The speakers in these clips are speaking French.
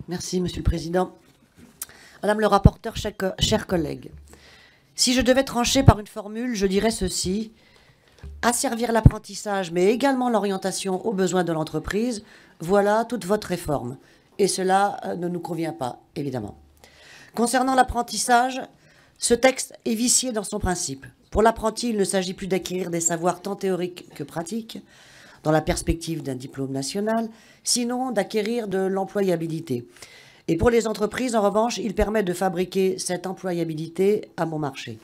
Merci, Monsieur le Président. Madame le rapporteur, chers collègues, si je devais trancher par une formule, je dirais ceci: asservir l'apprentissage, mais également l'orientation aux besoins de l'entreprise, voilà toute votre réforme. Et cela ne nous convient pas, évidemment. Concernant l'apprentissage, ce texte est vicié dans son principe. Pour l'apprenti, il ne s'agit plus d'acquérir des savoirs tant théoriques que pratiques, dans la perspective d'un diplôme national, sinon d'acquérir de l'employabilité. Et pour les entreprises, en revanche, il permet de fabriquer cette employabilité à bon marché.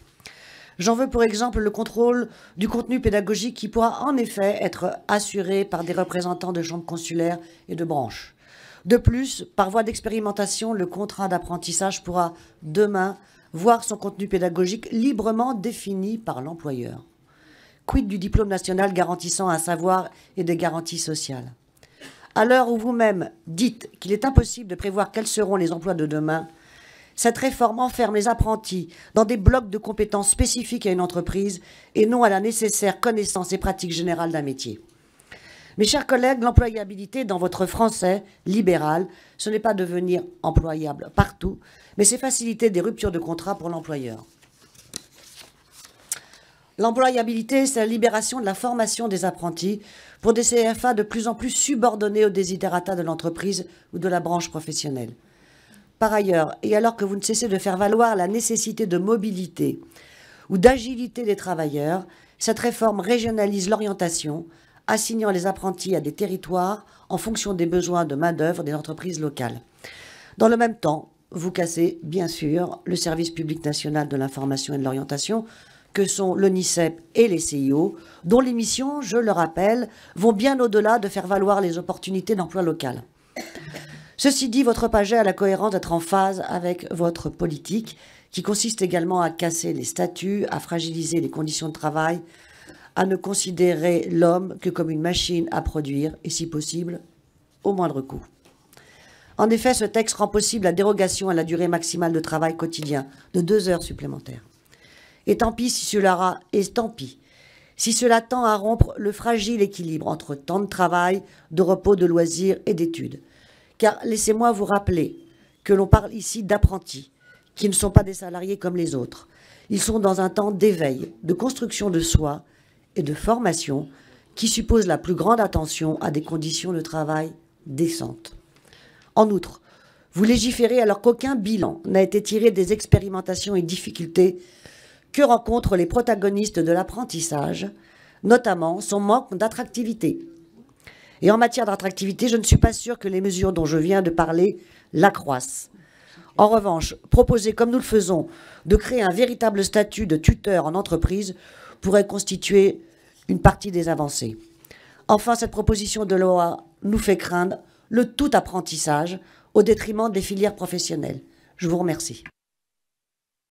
J'en veux pour exemple le contrôle du contenu pédagogique qui pourra en effet être assuré par des représentants de chambres consulaires et de branches. De plus, par voie d'expérimentation, le contrat d'apprentissage pourra demain voir son contenu pédagogique librement défini par l'employeur. Quid du diplôme national garantissant un savoir et des garanties sociales? À l'heure où vous-même dites qu'il est impossible de prévoir quels seront les emplois de demain, cette réforme enferme les apprentis dans des blocs de compétences spécifiques à une entreprise et non à la nécessaire connaissance et pratique générale d'un métier. Mes chers collègues, l'employabilité dans votre français libéral, ce n'est pas devenir employable partout, mais c'est faciliter des ruptures de contrat pour l'employeur. L'employabilité, c'est la libération de la formation des apprentis pour des CFA de plus en plus subordonnés aux desiderata de l'entreprise ou de la branche professionnelle. Par ailleurs, et alors que vous ne cessez de faire valoir la nécessité de mobilité ou d'agilité des travailleurs, cette réforme régionalise l'orientation, assignant les apprentis à des territoires en fonction des besoins de main-d'œuvre des entreprises locales. Dans le même temps, vous cassez, bien sûr, le service public national de l'information et de l'orientation, que sont l'ONICEP et les CIO, dont les missions, je le rappelle, vont bien au-delà de faire valoir les opportunités d'emploi local. Ceci dit, votre paget a la cohérence d'être en phase avec votre politique, qui consiste également à casser les statuts, à fragiliser les conditions de travail, à ne considérer l'homme que comme une machine à produire, et si possible, au moindre coût. En effet, ce texte rend possible la dérogation à la durée maximale de travail quotidien de 2 heures supplémentaires. Et tant pis si cela tend à rompre le fragile équilibre entre temps de travail, de repos, de loisirs et d'études. Car laissez-moi vous rappeler que l'on parle ici d'apprentis, qui ne sont pas des salariés comme les autres. Ils sont dans un temps d'éveil, de construction de soi et de formation qui suppose la plus grande attention à des conditions de travail décentes. En outre, vous légiférez alors qu'aucun bilan n'a été tiré des expérimentations et difficultés que rencontrent les protagonistes de l'apprentissage, notamment son manque d'attractivité. Et en matière d'attractivité, je ne suis pas sûre que les mesures dont je viens de parler l'accroissent. En revanche, proposer, comme nous le faisons, de créer un véritable statut de tuteur en entreprise pourrait constituer une partie des avancées. Enfin, cette proposition de loi nous fait craindre le tout apprentissage au détriment des filières professionnelles. Je vous remercie.